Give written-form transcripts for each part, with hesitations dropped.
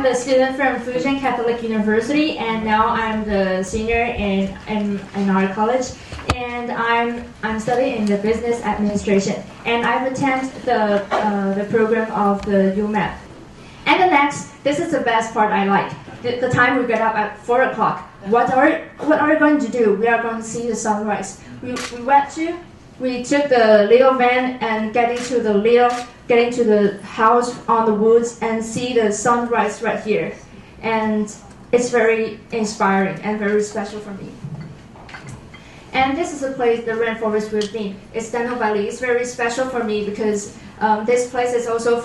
the student from Fujian Catholic University, and now I'm the senior in our college, and I'm studying in the business administration, and I've attended the program of the UMAP. And the next, this is the best part I like. The time we get up at 4 o'clock. What are we going to do? We are going to see the sunrise. We took the little van and getting to the house on the woods and see the sunrise right here. And it's very inspiring and very special for me. And this is a place, the rainforest we've been. It's Dano Valley. It's very special for me because this place is also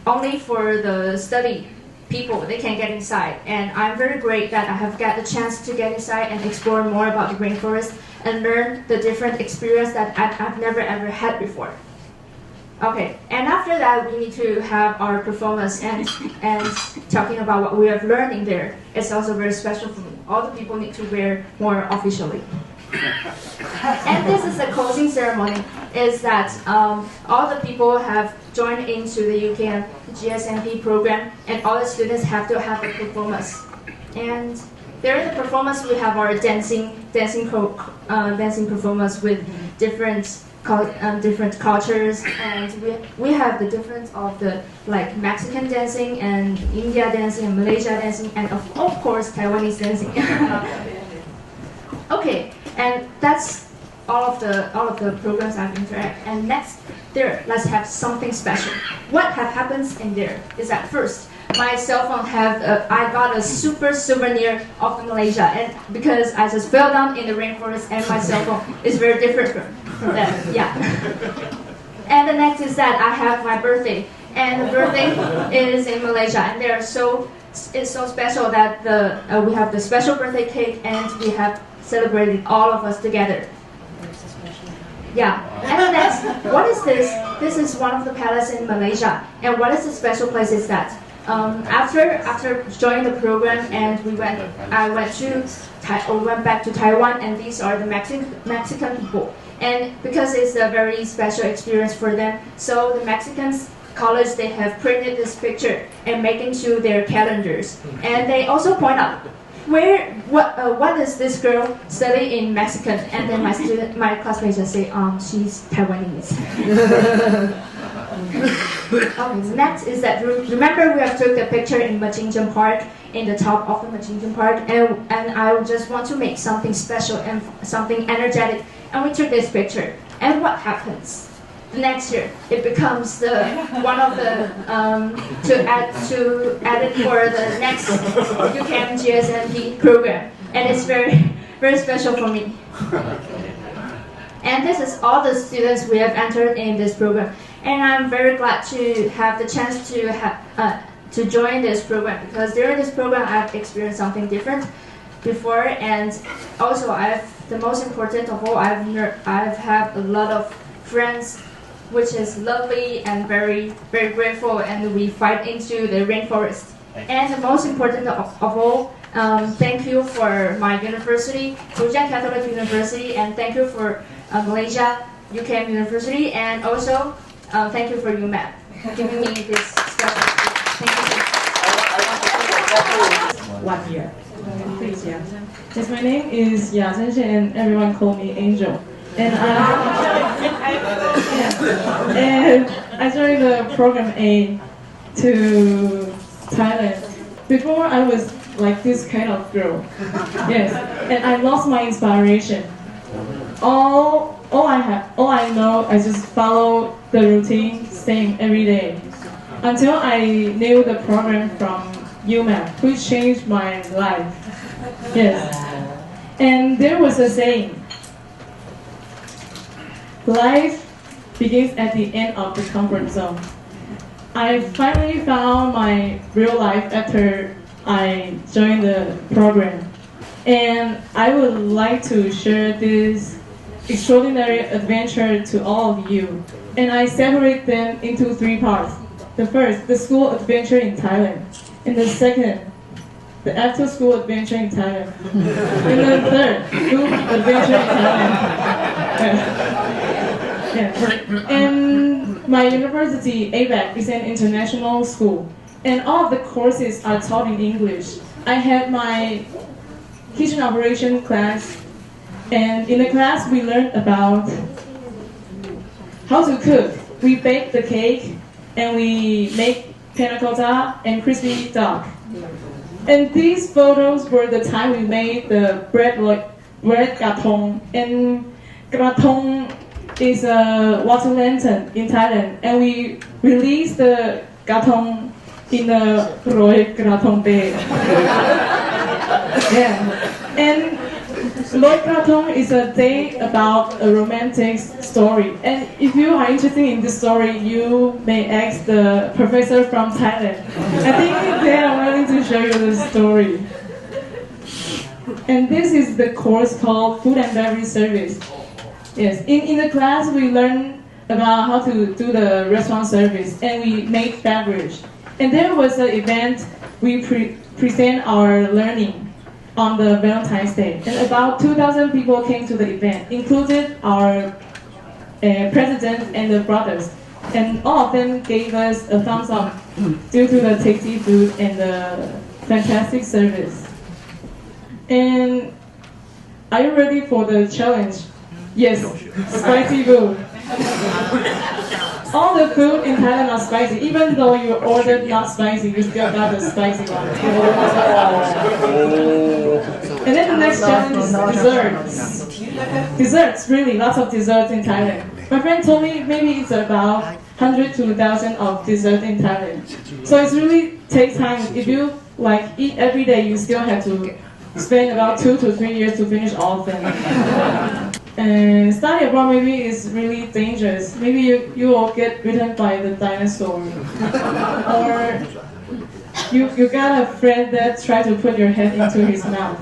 only for the study people. They can get inside. And I'm very great that I have got the chance to get inside and explore more about the rainforest and learn the different experience that I've never ever had before. Okay, and after that we need to have our performance and talking about what we have learned in there. It's also very special for me. All the people need to wear more officially. And this is the closing ceremony, is that all the people have joined into the UKM GSMP program, and all the students have to have a performance. And during the performance, we have our dancing performance with different cultures, and we have the difference of the like Mexican dancing and India dancing and Malaysia dancing, and of course Taiwanese dancing. Okay, and that's all of the programs I've interacted. And next, let's have something special. What happens in there is that first, my cell phone I got a super souvenir of Malaysia, and because I just fell down in the rainforest, and my cell phone is very different from that. Yeah. And the next is that I have my birthday, and the birthday is in Malaysia, and it's so special that we have the special birthday cake, and we have celebrated all of us together. Yeah, and the next, what is this? This is one of the palaces in Malaysia, and what is the special place is that after joining the program, and I went back to Taiwan, and these are the Mexican people, and because it's a very special experience for them, so the Mexicans college, they have printed this picture and make into their calendars, and they also point out what does this girl study in Mexican, and then my classmates just say she's Taiwanese. Okay, next is that remember we have took the picture in Machincheng Park, in the top of the Machincheng Park, and I just want to make something special and something energetic, and we took this picture, and what happens? Next year, it becomes one of the to add it for the next UCAM GSMP program, and it's very very special for me. And this is all the students we have entered in this program, and I'm very glad to have the chance to join this program, because during this program I've experienced something different before, and also the most important of all, I've had a lot of friends, which is lovely and very, very grateful, and we fight into the rainforest. And the most important of all, thank you for my university, Fujian Catholic University, and thank you for Malaysia UKM University, and also thank you for UMAP giving me this special. Thank you. 1 year. Please, yeah. Yes, my name is Ya Zhenshen, and everyone call me Angel. And I joined the program A to Thailand. Before I was like this kind of girl. Yes, and I lost my inspiration. All I know, I just follow the routine, same every day, until I knew the program from UMAP, which changed my life. Yes, and there was a saying. Life begins at the end of the comfort zone. I finally found my real life after I joined the program. And I would like to share this extraordinary adventure to all of you. And I separate them into 3 parts. The first, the school adventure in Thailand. And the second, the after-school adventure in Thailand. And the third, group adventure in Thailand. Yeah. And my university, ABAC, is an international school. and all of the courses are taught in English. I had my kitchen operation class, and in the class we learned about how to cook. We bake the cake, and we make panna cotta and crispy duck. And these photos were the time we made the bread gratin. And gratin is a water lantern in Thailand, and we released the gratin in the Roy Gratin Day. Yeah, and Roy Gratin is a day about a romantic story. And if you are interested in this story, you may ask the professor from Thailand. I think they are willing to show you the story. And this is the course called Food and Beverage Service. Yes, in the class we learn about how to do the restaurant service, and we make beverage. And there was an event we present our learning on the Valentine's Day, and about 2,000 people came to the event, included our president and the brothers, and all of them gave us a thumbs up due to the tasty food and the fantastic service. And are you ready for the challenge? Yes, spicy food. All the food in Thailand are spicy. Even though you ordered not spicy, you still got the spicy one. And then the next challenge is desserts. Desserts, really, lots of desserts in Thailand. My friend told me maybe it's about 100 to 1,000 of dessert in Thailand. So it's really takes time. If you like eat every day, you still have to spend about 2 to 3 years to finish all of them. And study abroad maybe is really dangerous. Maybe you will get bitten by the dinosaur. Or you got a friend that tried to put your head into his mouth.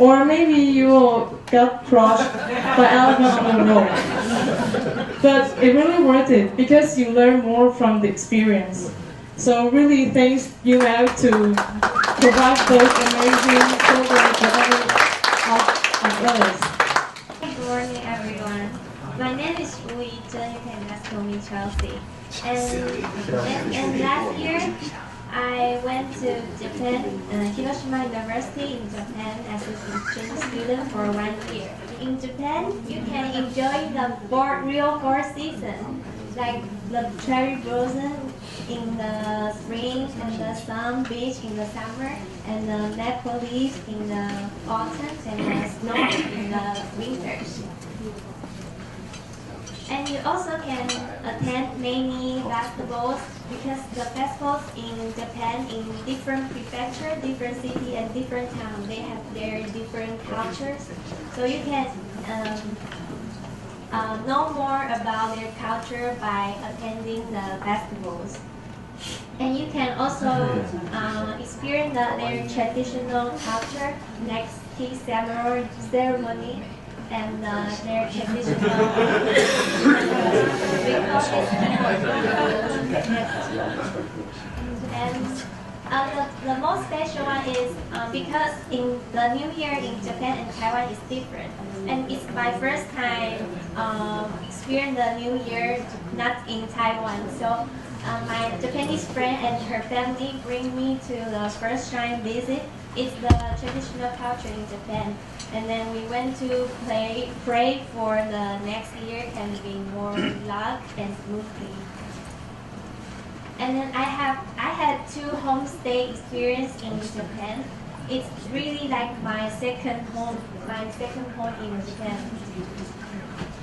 Or maybe you will get crushed by elephant on the road. But it really worth it because you learn more from the experience. So really thanks UMAP to provide those amazing programs for every of us. Good morning, everyone. My name is Wu Yi-zhen. You can just call me Chelsea. And last year, I went to Japan, Hiroshima University in Japan as an exchange student for 1 year. In Japan, you can enjoy the real four seasons, like the cherry blossom in the spring, and the sun beach in the summer, and the maple leaves in the autumn, and the snow in the winter. And you also can attend many festivals because the festivals in Japan, in different prefecture, different city, and different town, they have their different cultures. So you can know more about their culture by attending the festivals. And you can also experience their traditional culture, like tea ceremony, and their traditional and the most special one is because in the New Year in Japan and Taiwan is different, and it's my first time experience the New Year not in Taiwan. So my Japanese friend and her family bring me to the first shrine visit. It's the traditional culture in Japan. And then we went to pray for the next year can be more luck and smoothly. And then I had 2 homestay experience in Japan. It's really like my second home in Japan.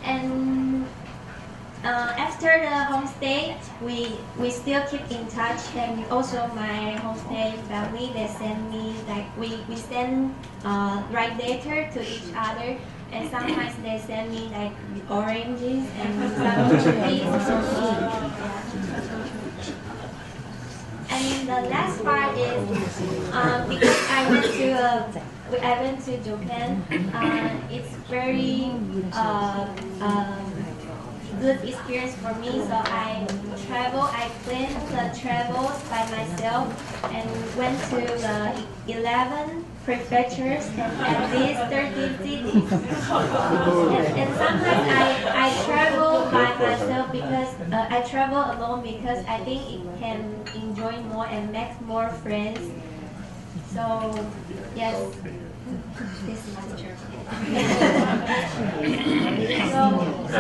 And after the homestay, we still keep in touch, and also my homestay family, they send me like we send write letter to each other, and sometimes they send me like oranges and some trees. And the last part is because I went to Japan. It's very good experience for me. So I planned the travels by myself and went to the 11 prefectures and at least 13 cities. And sometimes I travel by myself because I travel alone because I think it can enjoy more and make more friends. So yes, this is the journey. So I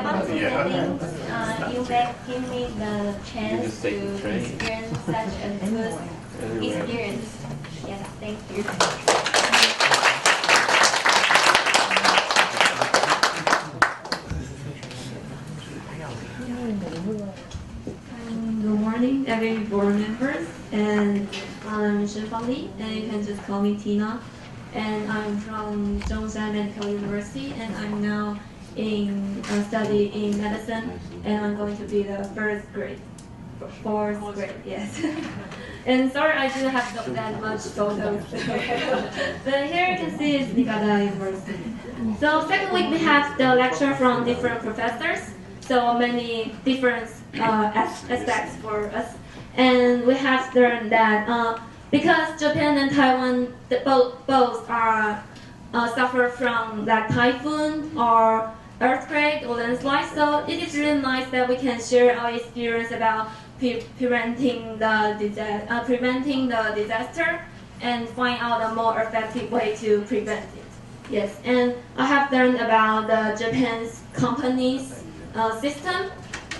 want to thank UMAP give me the chance to experience such a good experience. Yes, thank you. Good morning, every board members, and I'm Shenfang Li, and you can just call me Tina. And I'm from Zhongshan Medical University, and I'm now in study in medicine, and I'm going to be the fourth grade, yes. And sorry, I didn't have that much photos. But here you can see is Niigata University. So second week we have the lecture from different professors. So many different aspects for us, and we have learned that because Japan and Taiwan both are suffer from like typhoon or earthquake or landslide. So it is really nice that we can share our experience about preventing the disaster and find out a more effective way to prevent it. Yes, and I have learned about the Japan's companies system,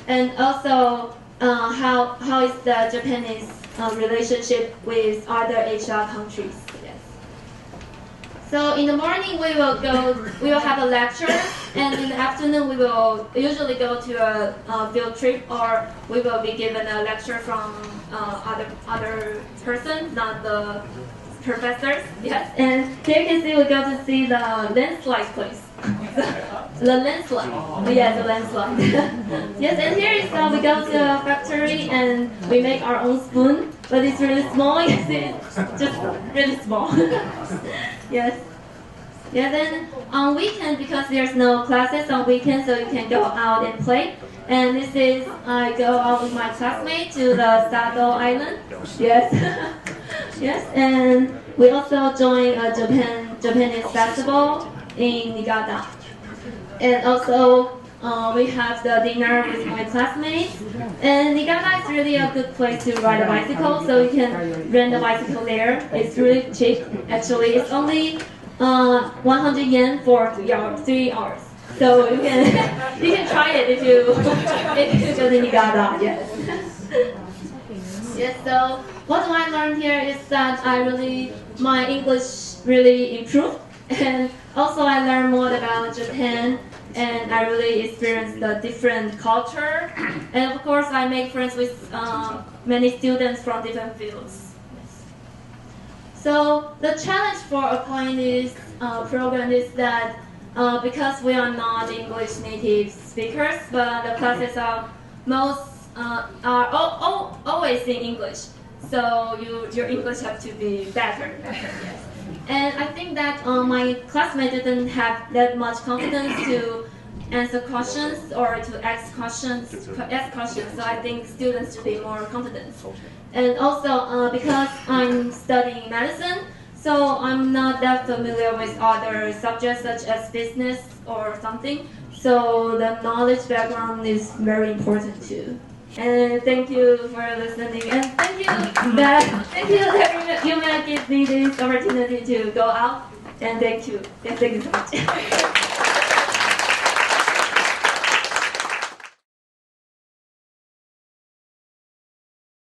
and also how is the Japanese relationship with other Asia countries. Yes. So in the morning we will have a lecture, and in the afternoon we will usually go to a field trip, or we will be given a lecture from other persons, not the professors. Yes, and here you can see we go to see the landslide place. The landslide. Yeah, the landslide. Yes, and here is we go to a factory and we make our own spoon, but it's really small. You see, it's just really small. Yes. Yeah, then on weekend, because there's no classes on weekend, so you can go out and play. And this is, I go out with my classmate to the Sado Island. Yes. Yes, and we also join a Japanese festival in Niigata. And also, we have the dinner with my classmates. And Niigata is really a good place to ride a bicycle, so you can rent a bicycle there. It's really cheap, actually. It's only 100 yen for 3 hours. So you can you can try it if you go to Niigata. Yes. Yes. So what I learned here is that my English really improved, and also I learned more about Japan, and I really experienced the different culture, and of course I make friends with many students from different fields. So the challenge for applying this program is that because we are not English native speakers, but the classes are always in English. So your English have to be better. Yes. And I think that my classmates didn't have that much confidence to answer questions or to ask questions. So I think students should be more confident. And also because I'm studying medicine, so I'm not that familiar with other subjects such as business or something. So the knowledge background is very important too. And thank you for listening. And thank you that you may give me this opportunity to go out. And thank you. Thank you so much.